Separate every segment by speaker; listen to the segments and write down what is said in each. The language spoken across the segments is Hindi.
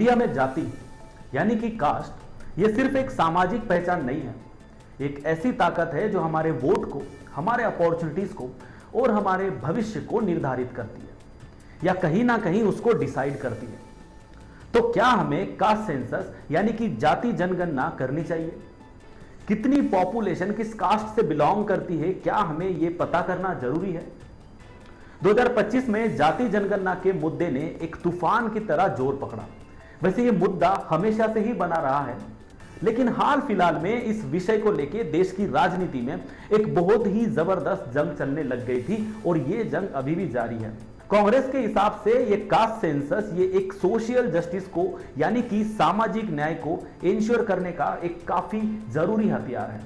Speaker 1: इंडिया में जाति यानी कि कास्ट ये सिर्फ एक सामाजिक पहचान नहीं है, एक ऐसी ताकत है जो हमारे वोट को, हमारे अपॉर्चुनिटीज को और हमारे भविष्य को निर्धारित करती है या कहीं ना कहीं उसको डिसाइड करती है। तो क्या हमें कास्ट सेंसस यानी कि जाति जनगणना करनी चाहिए? कितनी पॉपुलेशन किस कास्ट से बिलोंग करती है, क्या हमें यह पता करना जरूरी है? 2025 में जाति जनगणना के मुद्दे ने एक तूफान की तरह जोर पकड़ा। वैसे यह मुद्दा हमेशा से ही बना रहा है, लेकिन हाल फिलहाल में इस विषय को लेकर देश की राजनीति में एक बहुत ही जबरदस्त जंग चलने लग गई थी और यह जंग अभी भी जारी है। कांग्रेस के हिसाब से ये कास्ट सेंसस ये एक सोशल जस्टिस को यानी कि सामाजिक न्याय को इंश्योर करने का एक काफी जरूरी हथियार है,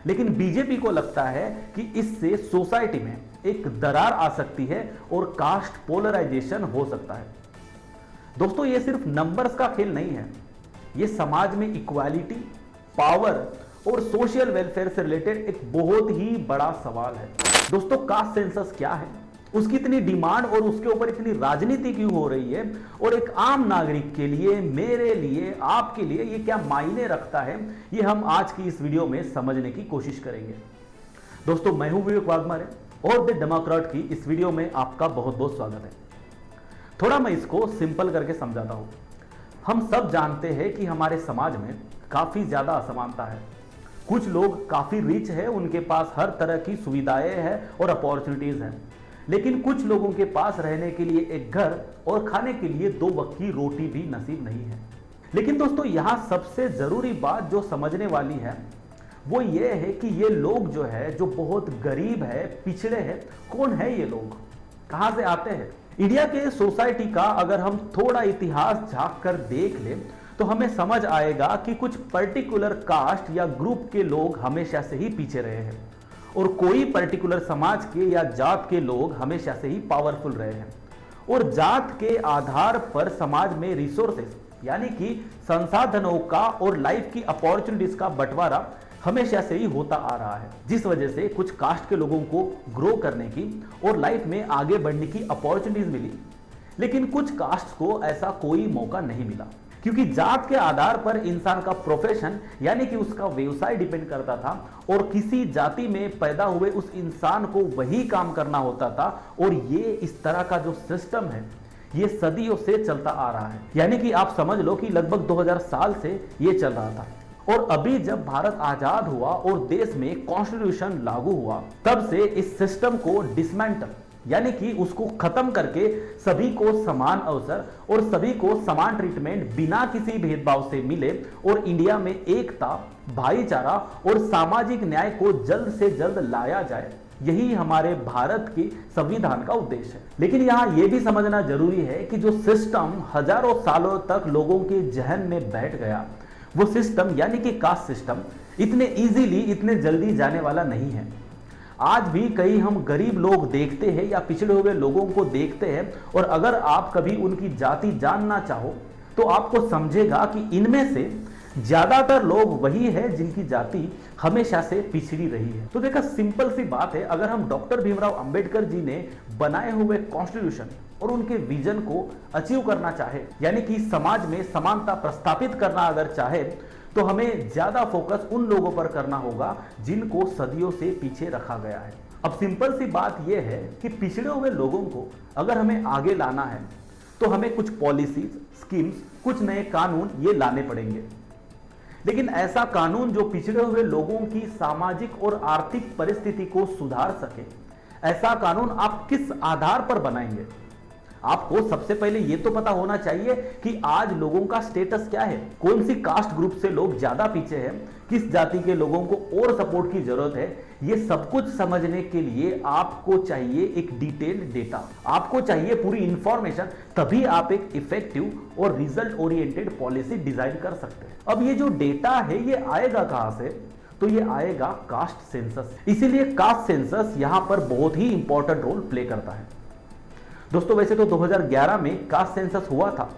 Speaker 1: लेकिन बीजेपी को लगता है कि इससे सोसाइटी में एक दरार आ सकती है और कास्ट पोलराइजेशन हो सकता है। दोस्तों, ये सिर्फ नंबर्स का खेल नहीं है, ये समाज में इक्वालिटी, पावर और सोशल वेलफेयर से रिलेटेड एक बहुत ही बड़ा सवाल है। दोस्तों, कास्ट सेंसस क्या है, उसकी इतनी डिमांड और उसके ऊपर इतनी राजनीति क्यों हो रही है, और एक आम नागरिक के लिए, मेरे लिए, आपके लिए ये क्या मायने रखता है, ये हम आज की इस वीडियो में समझने की कोशिश करेंगे। दोस्तों, मैं हूं विवेक वाघमारे और द डेमोक्रेट की इस वीडियो में आपका बहुत बहुत स्वागत है। थोड़ा मैं इसको सिंपल करके समझाता हूं। हम सब जानते हैं कि हमारे समाज में काफी ज्यादा असमानता है। कुछ लोग काफी रिच है, उनके पास हर तरह की सुविधाएं हैं और अपॉर्चुनिटीज हैं, लेकिन कुछ लोगों के पास रहने के लिए एक घर और खाने के लिए 2 वक्त की रोटी भी नसीब नहीं है। लेकिन दोस्तों, यहां सबसे जरूरी बात जो समझने वाली है वो ये है कि ये लोग जो है, जो बहुत गरीब है, पिछड़े हैं, कौन है ये लोग, कहां से आते हैं? इंडिया के सोसाइटी का अगर हम थोड़ा इतिहास झांक कर देख लें तो हमें समझ आएगा कि कुछ पर्टिकुलर कास्ट या ग्रुप के लोग हमेशा से ही पीछे रहे हैं और कोई पर्टिकुलर समाज के या जात के लोग हमेशा से ही पावरफुल रहे हैं, और जात के आधार पर समाज में रिसोर्सेस यानी कि संसाधनों का और लाइफ की अपॉर्चुनिटीज का बंटवारा हमेशा से ही होता आ रहा है, जिस वजह से कुछ कास्ट के लोगों को ग्रो करने की और लाइफ में आगे बढ़ने की अपॉर्चुनिटीज मिली, लेकिन कुछ कास्ट को ऐसा कोई मौका नहीं मिला, क्योंकि जात के आधार पर इंसान का प्रोफेशन यानी कि उसका व्यवसाय डिपेंड करता था और किसी जाति में पैदा हुए उस इंसान को वही काम करना होता था। और ये इस तरह का जो सिस्टम है ये सदियों से चलता आ रहा है, यानी कि आप समझ लो कि लगभग 2000 साल से ये चल रहा था। और अभी जब भारत आजाद हुआ और देश में कॉन्स्टिट्यूशन लागू हुआ, तब से इस सिस्टम को डिसमेंटल यानी कि उसको खत्म करके सभी को समान अवसर और सभी को समान ट्रीटमेंट बिना किसी भेदभाव से मिले और इंडिया में एकता, भाईचारा और सामाजिक न्याय को जल्द से जल्द लाया जाए, यही हमारे भारत की संविधान का उद्देश्य है। लेकिन यहां यह भी समझना जरूरी है कि जो सिस्टम हजारों सालों तक लोगों के जहन में बैठ गया, वो सिस्टम यानी कि कास्ट सिस्टम इतने इजीली, इतने जल्दी जाने वाला नहीं है। आज भी कई हम गरीब लोग देखते हैं या पिछड़े हुए लोगों को देखते हैं, और अगर आप कभी उनकी जाति जानना चाहो तो आपको समझेगा कि इनमें से ज्यादातर लोग वही है जिनकी जाति हमेशा से पिछड़ी रही है। तो देखा, सिंपल सी बात है, अगर हम डॉक्टर भीमराव अंबेडकर जी ने बनाए हुए कॉन्स्टिट्यूशन और उनके विजन को अचीव करना चाहे, यानी कि समाज में समानता प्रस्थापित करना अगर चाहे, तो हमें ज्यादा फोकस उन लोगों पर करना होगा जिनको सदियों से पीछे रखा गया है। अब सिंपल सी बात यह है कि पिछड़े हुए लोगों को अगर हमें आगे लाना है तो हमें कुछ पॉलिसीज, स्कीम्स, कुछ नए कानून ये लाने पड़ेंगे। लेकिन ऐसा कानून जो पिछड़े हुए लोगों की सामाजिक और आर्थिक परिस्थिति को सुधार सके, ऐसा कानून आप किस आधार पर बनाएंगे? आपको सबसे पहले यह तो पता होना चाहिए कि आज लोगों का स्टेटस क्या है, कौन सी कास्ट ग्रुप से लोग ज्यादा पीछे हैं, किस जाति के लोगों को और सपोर्ट की जरूरत है। ये सब कुछ समझने के लिए आपको चाहिए एक डिटेल्ड डेटा, आपको चाहिए पूरी इंफॉर्मेशन, तभी आप एक इफेक्टिव और रिजल्ट ओरिएंटेड पॉलिसी डिजाइन कर सकते हैं। अब ये जो डेटा है ये आएगा कहां से? तो ये आएगा कास्ट सेंसस। इसीलिए कास्ट सेंसस यहां पर बहुत ही इंपॉर्टेंट रोल प्ले करता है। दोस्तों, वैसे तो 2011 में कास्ट सेंसस हुआ था,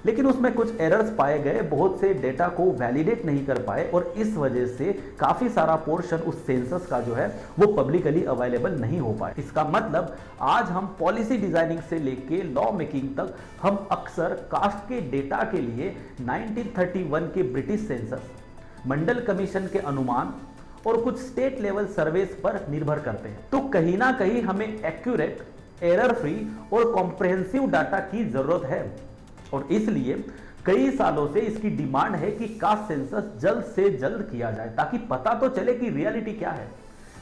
Speaker 1: लेकिन उसमें कुछ एरर्स पाए गए, बहुत से डेटा को वैलिडेट नहीं कर पाए और इस वजह से काफी सारा पोर्शन उस सेंसस का जो है वो पब्लिकली अवेलेबल नहीं हो पाए। इसका मतलब आज हम पॉलिसी डिजाइनिंग से लेके लॉ मेकिंग तक हम अक्सर कास्ट के डेटा के लिए 1931 के ब्रिटिश सेंसस, मंडल कमीशन के अनुमान और कुछ स्टेट लेवल सर्वेस पर निर्भर करते हैं। तो कहीं ना कहीं हमें एक्यूरेट, एरर फ्री और कॉम्प्रिहेंसिव डाटा की जरूरत है और इसलिए कई सालों से इसकी डिमांड है कि कास्ट सेंसस जल्द से जल्द किया जाए ताकि पता तो चले कि रियलिटी क्या है,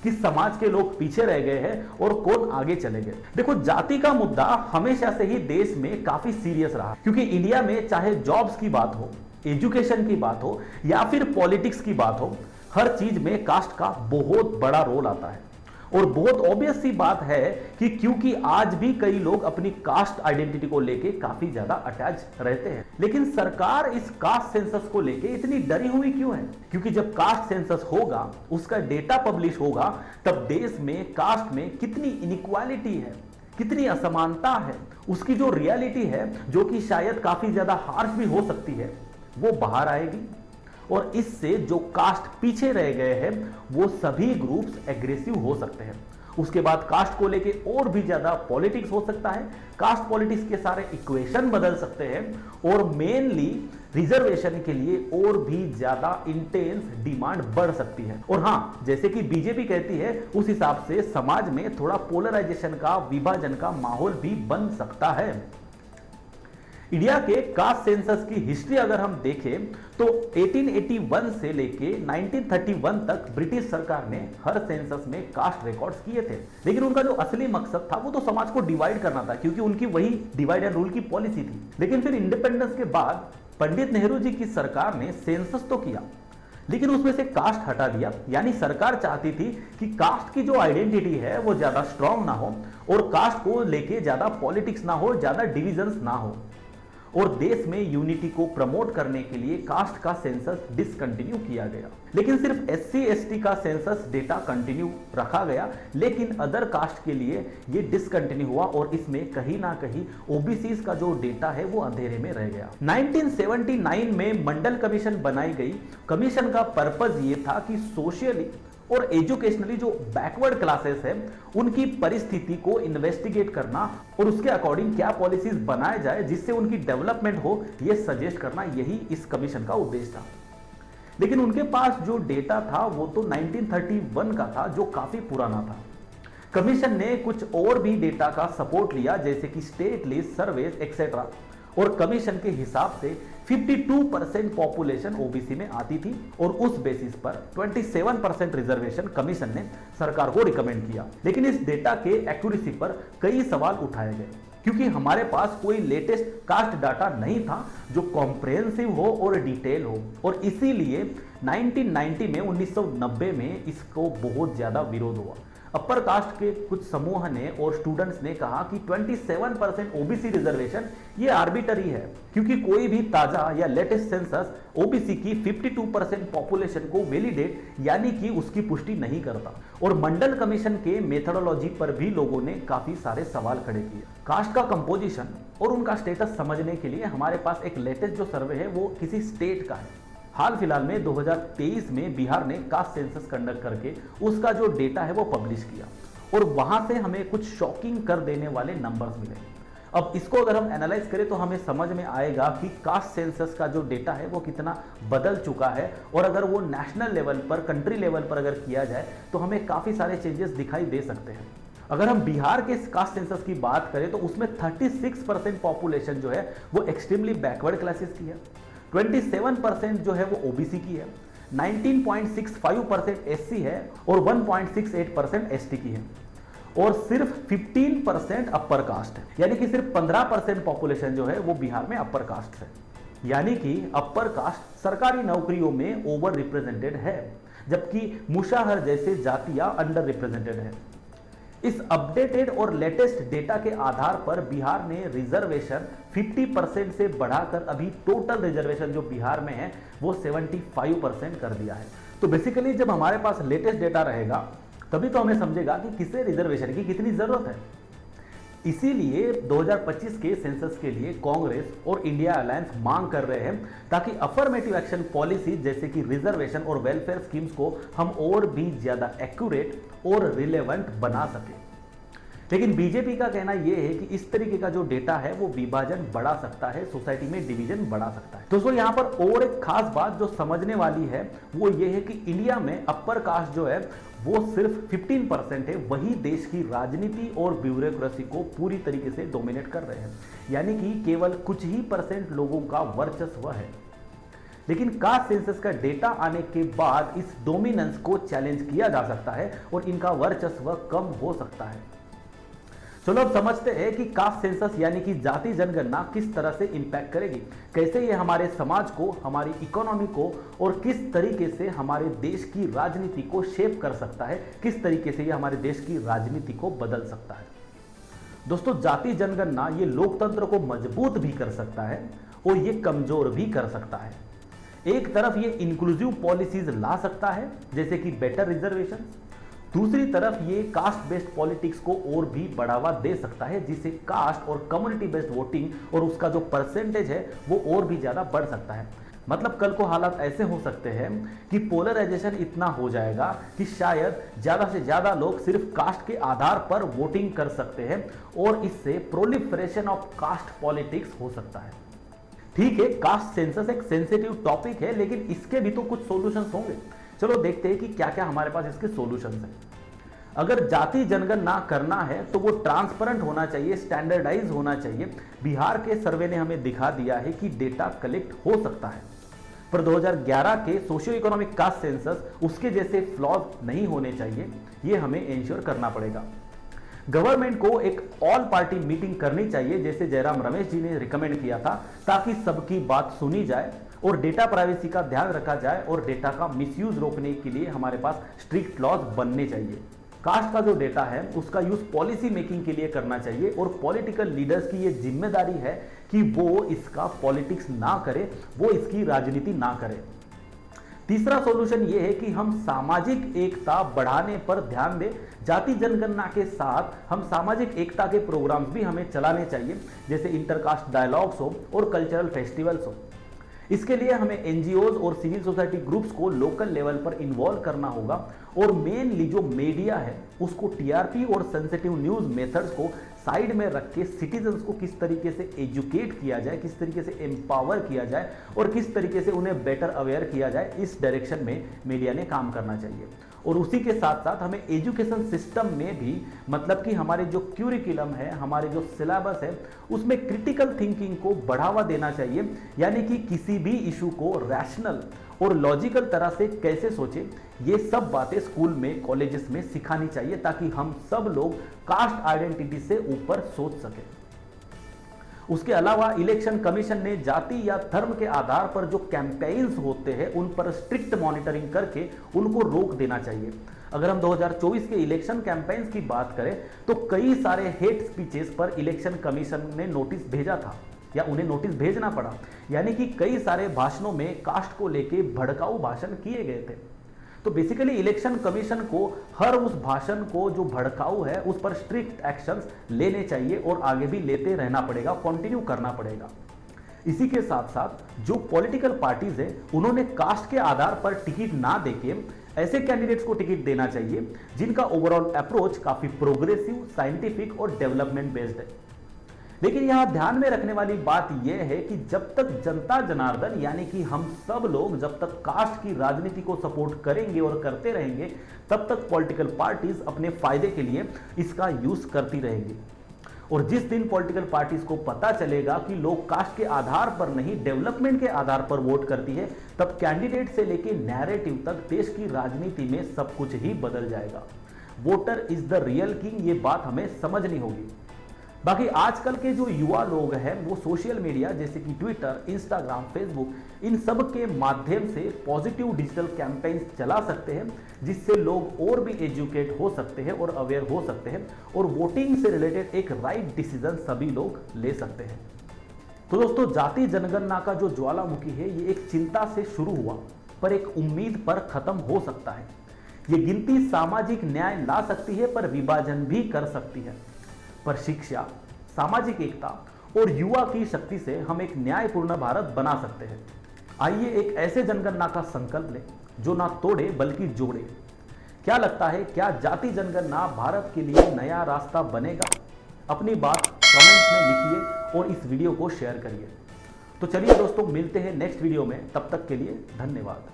Speaker 1: किस समाज के लोग पीछे रह गए हैं और कौन आगे चले गए। देखो, जाति का मुद्दा हमेशा से ही देश में काफी सीरियस रहा, क्योंकि इंडिया में चाहे जॉब्स की बात हो, एजुकेशन की बात हो या फिर पॉलिटिक्स की बात हो, हर चीज में कास्ट का बहुत बड़ा रोल आता है। और बहुत ऑब्वियस सी बात है कि क्योंकि आज भी कई लोग अपनी कास्ट आइडेंटिटी को लेके काफी ज्यादा अटैच रहते हैं, लेकिन सरकार इस कास्ट सेंसस को लेके इतनी डरी हुई क्यों है? क्योंकि जब कास्ट सेंसस होगा, उसका डेटा पब्लिश होगा, तब देश में कास्ट में कितनी इनइक्वालिटी है, कितनी असमानता है, उसकी जो रियलिटी है, जो कि शायद काफी ज्यादा हार्श भी हो सकती है, वो बाहर आएगी और इससे जो कास्ट पीछे रह गए हैं वो सभी ग्रुप्स एग्रेसिव हो सकते हैं। उसके बाद कास्ट को लेके और भी ज्यादा पॉलिटिक्स हो सकता है, कास्ट पॉलिटिक्स के सारे इक्वेशन बदल सकते हैं और मेनली रिजर्वेशन के लिए और भी ज्यादा इंटेंस डिमांड बढ़ सकती है। और हाँ, जैसे कि बीजेपी कहती है, उस हिसाब से समाज में थोड़ा पोलराइजेशन का, विभाजन का माहौल भी बन सकता है। इंडिया के कास्ट सेंसस की हिस्ट्री अगर हम देखें तो 1881 से लेके 1931 तक ब्रिटिश सरकार ने हर सेंसस में कास्ट रिकॉर्ड्स किए थे, लेकिन उनका जो असली मकसद था वो तो समाज को डिवाइड करना था, क्योंकि उनकी वही डिवाइड एंड रूल की पॉलिसी थी। लेकिन फिर इंडिपेंडेंस के बाद पंडित नेहरू जी की सरकार ने सेंसस तो किया, लेकिन उसमें से कास्ट हटा दिया। यानी सरकार चाहती थी कि कास्ट की जो आइडेंटिटी है वो ज्यादा स्ट्रांग ना हो और कास्ट को लेके ज्यादा पॉलिटिक्स ना हो, ज्यादा डिविजन्स ना हो, और देश में यूनिटी को प्रमोट करने के लिए कास्ट का सेंसस डिसकंटिन्यू किया गया। लेकिन सिर्फ एससी एसटी का सेंसस डेटा कंटिन्यू रखा गया, लेकिन अदर कास्ट के लिए ये डिसकंटिन्यू हुआ और इसमें कहीं ना कहीं ओबीसीज का जो डेटा है वो अंधेरे में रह गया। 1979 में मंडल कमीशन बनाई गई। कमीशन का पर्पस ये था कि सोशली और एजुकेशनली जो बैकवर्ड क्लासेस है उनकी परिस्थिति को इन्वेस्टिगेट करना और उसके अकॉर्डिंग क्या पॉलिसीज बनाए जाए जिससे उनकी डेवलपमेंट हो, ये सजेस्ट करना, यही इस कमीशन का उद्देश्य था। लेकिन उनके पास जो डेटा था वो तो 1931 का था, जो काफी पुराना था। कमीशन ने कुछ और भी डेटा का सपोर्ट लिया, जैसे कि स्टेट लिस्ट, सर्वेस एक्सेट्रा, और कमीशन के हिसाब से 52% पॉपुलेशन ओबीसी में आती थी और उस बेसिस पर 27% रिजर्वेशन कमीशन ने सरकार को रिकमेंड किया। लेकिन इस डेटा के एक्यूरेसी पर कई सवाल उठाए गए, क्योंकि हमारे पास कोई लेटेस्ट कास्ट डाटा नहीं था जो कॉम्प्रिहेंसिव हो और डिटेल हो, और इसीलिए 1990 में इसको बहुत ज्यादा विरोध हुआ। अपर कास्ट के कुछ समूह ने और स्टूडेंट्स ने कहा कि 27% ओबीसी रिजर्वेशन ये आर्बिटरी है, क्योंकि कोई भी ताजा या लेटेस्ट सेंसस ओबीसी की 52% पॉपुलेशन को वैलिडेट यानी कि उसकी पुष्टि नहीं करता। और मंडल कमीशन के मेथोडोलॉजी पर भी लोगों ने काफी सारे सवाल खड़े किए। कास्ट का कंपोजिशन और उनका स्टेटस समझने के लिए हमारे पास एक लेटेस्ट जो सर्वे है वो किसी स्टेट का है। हाल फिलहाल में 2023 में बिहार ने कास्ट सेंसस कंडक्ट करके उसका जो डेटा है वो पब्लिश किया और वहां से हमें कुछ शॉकिंग कर देने वाले नंबर्स मिले। अब इसको अगर हम एनालाइज करें तो हमें समझ में आएगा कि कास्ट सेंसस का जो डेटा है वो कितना बदल चुका है, और अगर वो नेशनल लेवल पर, कंट्री लेवल पर अगर किया जाए तो हमें काफी सारे चेंजेस दिखाई दे सकते हैं। अगर हम बिहार के कास्ट सेंसस की बात करें तो उसमें 36% पॉपुलेशन जो है वो एक्सट्रीमली बैकवर्ड क्लासेस की है, 27% जो है वो ओबीसी की है, 19.65% एससी है और 1.68% एसटी की है, और सिर्फ 15% अपर कास्ट है। यानी कि सिर्फ 15% पॉपुलेशन जो है वो बिहार में अपर कास्ट है। यानी कि अपर कास्ट सरकारी नौकरियों में ओवर रिप्रेजेंटेड है, जबकि मुशाहर जैसे जातियां अंडर रिप्रेजेंटेड है। इस अपडेटेड और लेटेस्ट डेटा के आधार पर बिहार ने रिजर्वेशन 50% से बढ़ाकर अभी टोटल रिजर्वेशन जो बिहार में है वो 75% कर दिया है। तो बेसिकली जब हमारे पास लेटेस्ट डेटा रहेगा तभी तो हमें समझेगा कि किसे रिजर्वेशन की कितनी जरूरत है। इसीलिए 2025 के सेंसस के लिए कांग्रेस और इंडिया अलायंस मांग कर रहे हैं ताकि अफर्मेटिव एक्शन पॉलिसी जैसे कि रिजर्वेशन और वेलफेयर स्कीम्स को हम और भी ज्यादा एक्यूरेट और रिलेवेंट बना सके। लेकिन बीजेपी का कहना यह है कि इस तरीके का जो डेटा है वो विभाजन बढ़ा सकता है, सोसाइटी में डिवीजन बढ़ा सकता है। दोस्तों यहां पर और एक खास बात जो समझने वाली है वो ये है कि इंडिया में अपर कास्ट जो है वो सिर्फ 15% है, वही देश की राजनीति और ब्यूरोक्रेसी को पूरी तरीके से डोमिनेट कर रहे हैं, यानी कि केवल कुछ ही % लोगों का वर्चस्व है। लेकिन कास्ट सेंसस का डेटा आने के बाद इस डोमिनेंस को चैलेंज किया जा सकता है और इनका वर्चस्व कम हो सकता है। चलो अब समझते हैं कि कास्ट सेंसस यानी कि जाति जनगणना किस तरह से इंपैक्ट करेगी, कैसे ये हमारे समाज को, हमारी इकोनॉमी को और किस तरीके से हमारे देश की राजनीति को शेप कर सकता है, किस तरीके से ये हमारे देश की राजनीति को बदल सकता है। दोस्तों जाति जनगणना ये लोकतंत्र को मजबूत भी कर सकता है और ये कमजोर भी कर सकता है। एक तरफ ये इंक्लूसिव पॉलिसीज ला सकता है जैसे कि बेटर रिजर्वेशन, दूसरी तरफ ये कास्ट बेस्ड पॉलिटिक्स को और भी बढ़ावा दे सकता है जिससे कास्ट और कम्युनिटी बेस्ड वोटिंग और उसका जो परसेंटेज है वो और भी ज्यादा बढ़ सकता है। मतलब कल को हालात ऐसे हो सकते हैं कि पोलराइजेशन इतना हो जाएगा कि शायद ज्यादा से ज्यादा लोग सिर्फ कास्ट के आधार पर वोटिंग कर सकते हैं और इससे प्रोलिफरेशन ऑफ कास्ट पॉलिटिक्स हो सकता है। ठीक है, कास्ट सेंसस एक सेंसिटिव टॉपिक है लेकिन इसके भी तो कुछ सॉल्यूशंस होंगे। चलो देखते हैं कि क्या क्या हमारे पास इसके सॉल्यूशंस हैं। अगर जाति जनगणना करना है तो वो ट्रांसपेरेंट होना चाहिए, स्टैंडर्डाइज होना चाहिए। बिहार के सर्वे ने हमें दिखा दिया है कि डेटा कलेक्ट हो सकता है, पर 2011 के सोशियो इकोनॉमिक कास्ट सेंसस उसके जैसे फ्लॉज नहीं होने चाहिए, ये हमें इंश्योर करना पड़ेगा। गवर्नमेंट को एक ऑल पार्टी मीटिंग करनी चाहिए जैसे जयराम रमेश जी ने रिकमेंड किया था, ताकि सबकी बात सुनी जाए और डेटा प्राइवेसी का ध्यान रखा जाए और डेटा का मिसयूज रोकने के लिए हमारे पास स्ट्रिक्ट लॉज बनने चाहिए। कास्ट का जो डेटा है उसका यूज पॉलिसी मेकिंग के लिए करना चाहिए और पॉलिटिकल लीडर्स की ये जिम्मेदारी है कि वो इसका पॉलिटिक्स ना करे, वो इसकी राजनीति ना करे। तीसरा सॉल्यूशन ये है कि हम सामाजिक एकता बढ़ाने पर ध्यान दें। जाति जनगणना के साथ हम सामाजिक एकता के प्रोग्राम्स भी हमें चलाने चाहिए जैसे इंटरकास्ट डायलॉग्स हो और कल्चरल फेस्टिवल्स हो। इसके लिए हमें एनजीओज और सिविल सोसाइटी ग्रुप्स को लोकल लेवल पर इन्वॉल्व करना होगा और मेनली जो मीडिया है उसको टीआरपी और सेंसिटिव न्यूज मेथड्स को साइड में रख के सिटीजन्स को किस तरीके से एजुकेट किया जाए, किस तरीके से एम्पावर किया जाए और किस तरीके से उन्हें बेटर अवेयर किया जाए, इस डायरेक्शन में मीडिया ने काम करना चाहिए। और उसी के साथ साथ हमें एजुकेशन सिस्टम में भी, मतलब कि हमारे जो क्यूरिकुलम है, हमारे जो सिलेबस है, उसमें क्रिटिकल थिंकिंग को बढ़ावा देना चाहिए, यानी कि किसी भी इशू को रैशनल और लॉजिकल तरह से कैसे सोचे, ये सब बातें स्कूल में, कॉलेजेस में सिखानी चाहिए ताकि हम सब लोग कास्ट आइडेंटिटी से ऊपर सोच सकें। उसके अलावा इलेक्शन कमीशन ने जाति या धर्म के आधार पर जो कैंपेन्स होते हैं उन पर स्ट्रिक्ट मॉनिटरिंग करके उनको रोक देना चाहिए। अगर हम 2024 के इलेक्शन कैंपेन्स की बात करें तो कई सारे हेट स्पीचेस पर इलेक्शन कमीशन ने नोटिस भेजा था या उन्हें नोटिस भेजना पड़ा, यानी कि कई सारे भाषणों में कास्ट को लेके भड़काऊ भाषण किए गए थे। तो बेसिकली इलेक्शन कमीशन को हर उस भाषण को जो भड़काऊ है उस पर स्ट्रिक्ट एक्शंस लेने चाहिए और आगे भी लेते रहना पड़ेगा, कंटिन्यू करना पड़ेगा। इसी के साथ साथ जो पॉलिटिकल पार्टीज है उन्होंने कास्ट के आधार पर टिकट ना देके ऐसे कैंडिडेट्स को टिकट देना चाहिए जिनका ओवरऑल अप्रोच काफी प्रोग्रेसिव, साइंटिफिक और डेवलपमेंट बेस्ड है। लेकिन यहां ध्यान में रखने वाली बात यह है कि जब तक जनता जनार्दन यानी कि हम सब लोग जब तक कास्ट की राजनीति को सपोर्ट करेंगे और करते रहेंगे, तब तक पॉलिटिकल पार्टीज अपने फायदे के लिए इसका यूज करती रहेंगी। और जिस दिन पॉलिटिकल पार्टीज को पता चलेगा कि लोग कास्ट के आधार पर नहीं, डेवलपमेंट के आधार पर वोट करती है, तब कैंडिडेट से लेके नैरेटिव तक देश की राजनीति में सब कुछ ही बदल जाएगा। Voter is the real king, ये बात हमें समझनी होगी। बाकी आजकल के जो युवा लोग हैं वो सोशल मीडिया जैसे कि ट्विटर, इंस्टाग्राम, फेसबुक, इन सब के माध्यम से पॉजिटिव डिजिटल कैंपेन्स चला सकते हैं जिससे लोग और भी एजुकेट हो सकते हैं और अवेयर हो सकते हैं और वोटिंग से रिलेटेड एक राइट डिसीजन सभी लोग ले सकते हैं। तो दोस्तों, जाति जनगणना का जो ज्वालामुखी है ये एक चिंता से शुरू हुआ पर एक उम्मीद पर खत्म हो सकता है। ये गिनती सामाजिक न्याय ला सकती है पर विभाजन भी कर सकती है। पर शिक्षा, सामाजिक एकता और युवा की शक्ति से हम एक न्यायपूर्ण भारत बना सकते हैं। आइए एक ऐसे जनगणना का संकल्प लें जो ना तोड़े बल्कि जोड़े। क्या लगता है, क्या जाति जनगणना भारत के लिए नया रास्ता बनेगा? अपनी बात कमेंट में लिखिए और इस वीडियो को शेयर करिए। तो चलिए दोस्तों, मिलते हैं नेक्स्ट वीडियो में। तब तक के लिए धन्यवाद।